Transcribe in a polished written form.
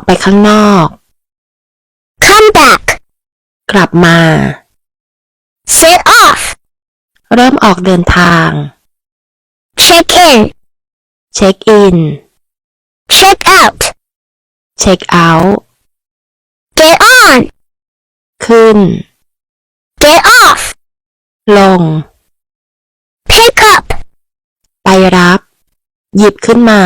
ไปข้างนอก come back กลับมา set off เริ่มออกเดินทาง check in เช็คอิน check out เช็คเอาท์ get on ขึ้น get off ลง pick up ไปรับ หยิบขึ้นมา